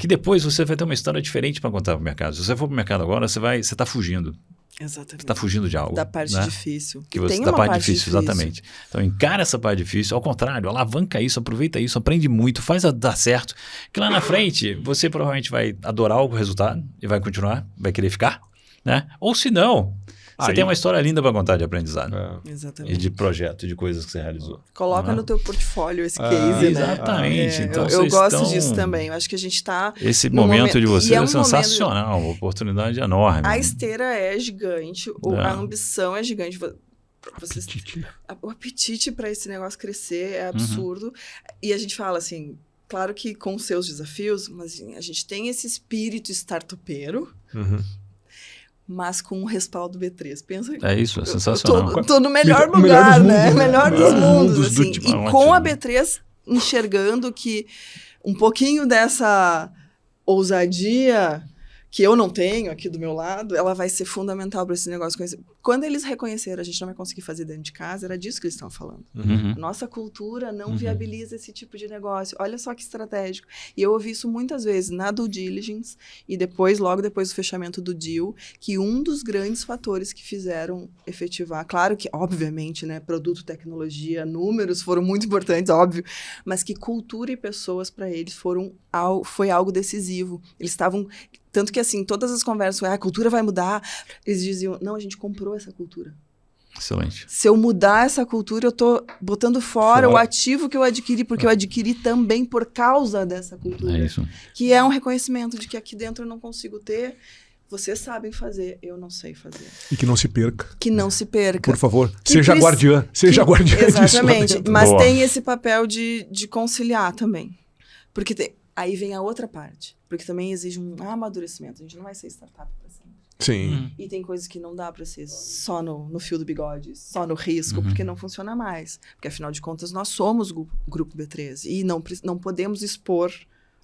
Que depois você vai ter uma história diferente para contar para o mercado. Se você for para o mercado agora, você está fugindo. Exatamente. Você está fugindo de algo. Da parte né? difícil. Que E você, tem da uma parte difícil, exatamente. Então, encara essa parte difícil. Ao contrário, alavanca isso, aproveita isso, aprende muito, faz dar certo. Que lá na frente, você provavelmente vai adorar o resultado e vai continuar, vai querer ficar. Né? Ou se não, você tem uma história linda para contar de aprendizado. E Exatamente. de projeto, de coisas que você realizou. Coloca Né? no teu portfólio esse case, né? Exatamente. Então, eu vocês gosto estão- disso também. Eu acho que a gente está... Esse no momento de vocês e é é, um sensacional, uma oportunidade enorme. A esteira é gigante, a ambição é gigante. Vocês, o apetite para esse negócio crescer é absurdo. E a gente fala assim, claro que com seus desafios, mas a gente tem esse espírito startupeiro, mas com o respaldo B3. Pensa É isso, é sensacional. Eu tô no melhor Melhor lugar, dos né? mundos, né? Melhor dos Melhor mundos, mundos do assim. tipo, E ótimo. com a B3 enxergando que um pouquinho dessa ousadia que eu não tenho aqui do meu lado, ela vai ser fundamental para esse negócio. Quando eles reconheceram, a gente não vai conseguir fazer dentro de casa, era disso que eles estão falando. Nossa cultura não viabiliza esse tipo de negócio. Olha só que estratégico. E eu ouvi isso muitas vezes na due diligence e depois, logo depois do fechamento do deal, que um dos grandes fatores que fizeram efetivar, claro que, obviamente, né, produto, tecnologia, números foram muito importantes, óbvio, mas que cultura e pessoas para eles foi algo decisivo. Eles estavam... Tanto que, assim, todas as conversas, a cultura vai mudar, eles diziam, não, a gente comprou essa cultura. Excelente. Se eu mudar essa cultura, eu tô botando fora o ativo que eu adquiri, porque eu adquiri também por causa dessa cultura. É isso. Que é um reconhecimento de que aqui dentro eu não consigo ter, vocês sabem fazer, eu não sei fazer. E que não se perca. Que não se perca. Por favor, seja guardiã. Seja guardiã disso. Exatamente. Mas Boa. tem esse papel de conciliar também. Porque aí vem a outra parte. Porque também exige um amadurecimento. A gente não vai ser startup para sempre. Sim. E tem coisas que não dá para ser só no fio do bigode, só no risco, porque não funciona mais. Porque, afinal de contas, nós somos o Grupo B13. E não podemos expor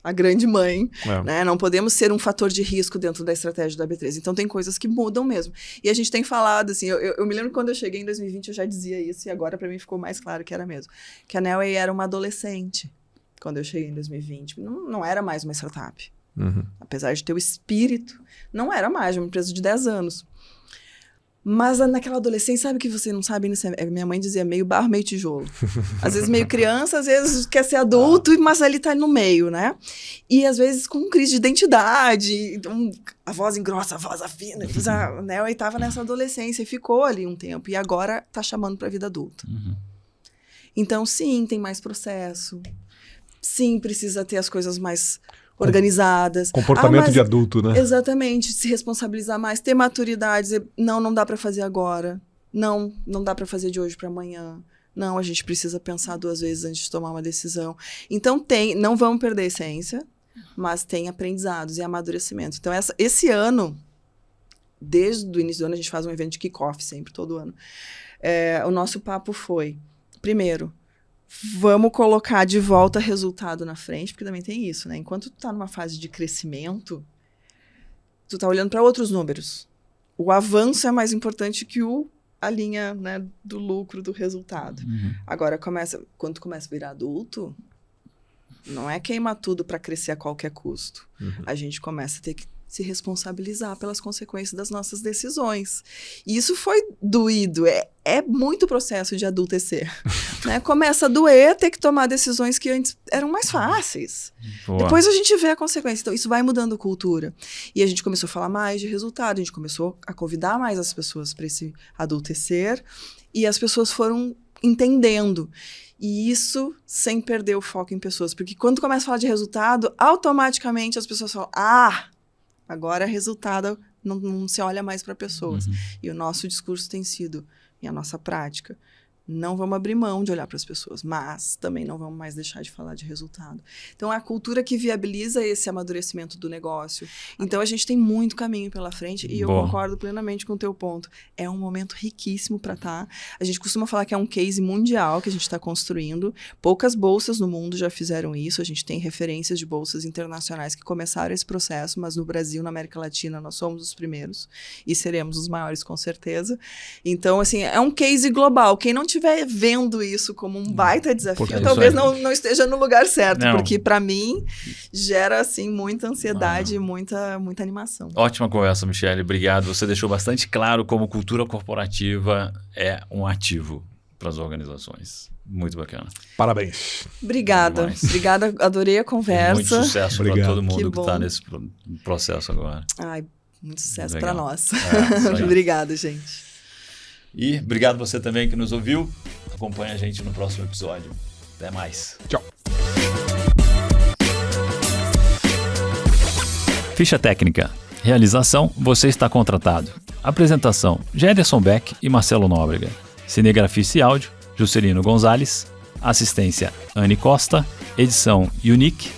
a grande mãe, né? Não podemos ser um fator de risco dentro da estratégia da B13. Então, tem coisas que mudam mesmo. E a gente tem falado, assim, eu me lembro que quando eu cheguei em 2020, eu já dizia isso, e agora, para mim, ficou mais claro que era mesmo. Que a Nelway era uma adolescente quando eu cheguei em 2020. Não era mais uma startup. Apesar de ter o espírito, não era mais uma empresa de 10 anos. Mas naquela adolescência, sabe que você não sabe? Minha mãe dizia meio barro, meio tijolo. Às vezes meio criança, às vezes quer ser adulto, mas ele tá no meio, né? E às vezes com crise de identidade, então, a voz engrossa, a voz afina. A Nelway estava nessa adolescência e ficou ali um tempo. E agora tá chamando para a vida adulta. Então, sim, tem mais processo. Sim, precisa ter as coisas mais organizadas. Comportamento de adulto, né? Exatamente, se responsabilizar mais, ter maturidade, dizer, não dá para fazer agora. Não dá para fazer de hoje para amanhã. Não, a gente precisa pensar 2 vezes antes de tomar uma decisão. Então não vamos perder a essência, mas tem aprendizados e amadurecimento. Então esse ano, desde o início do ano, a gente faz um evento de kick-off sempre, todo ano. O nosso papo foi, primeiro, vamos colocar de volta resultado na frente, porque também tem isso, né? Enquanto tu tá numa fase de crescimento, tu tá olhando para outros números. O avanço é mais importante que a linha, né, do lucro, do resultado. Agora, quando tu começa a virar adulto, não é queimar tudo para crescer a qualquer custo. A gente começa a ter que se responsabilizar pelas consequências das nossas decisões. E isso foi doído. É muito processo de adultecer. Né? Começa a doer, ter que tomar decisões que antes eram mais fáceis. Boa. Depois a gente vê a consequência. Então, isso vai mudando cultura. E a gente começou a falar mais de resultado. A gente começou a convidar mais as pessoas para esse adultecer. E as pessoas foram entendendo. E isso sem perder o foco em pessoas. Porque quando começa a falar de resultado, automaticamente as pessoas falam, agora resultado, não se olha mais para pessoas. E o nosso discurso tem sido, e a nossa prática, não vamos abrir mão de olhar para as pessoas, mas também não vamos mais deixar de falar de resultado. Então, é a cultura que viabiliza esse amadurecimento do negócio. Então, a gente tem muito caminho pela frente e eu concordo plenamente com o teu ponto. É um momento riquíssimo para estar. A gente costuma falar que é um case mundial que a gente está construindo. Poucas bolsas no mundo já fizeram isso. A gente tem referências de bolsas internacionais que começaram esse processo, mas no Brasil, na América Latina, nós somos os primeiros e seremos os maiores, com certeza. Então, assim, é um case global. Quem não estiver vendo isso como um baita desafio, talvez não esteja no lugar certo, porque para mim gera assim muita ansiedade e muita animação. Ótima conversa, Michele, obrigado. Você deixou bastante claro como cultura corporativa é um ativo para as organizações. Muito bacana. Parabéns. Obrigada, adorei a conversa. Muito sucesso para todo mundo que está nesse processo agora. Muito sucesso para nós. Obrigada, gente. E obrigado você também que nos ouviu. Acompanhe a gente no próximo episódio. Até mais. Tchau. Ficha técnica. Realização, você está contratado. Apresentação, Gederson Beck e Marcelo Nóbrega. Cinegrafia e áudio, Juscelino Gonzalez. Assistência, Anne Costa. Edição, Unique.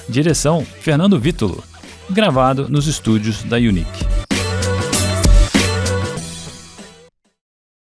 Direção, Fernando Vítulo. Gravado nos estúdios da Unique.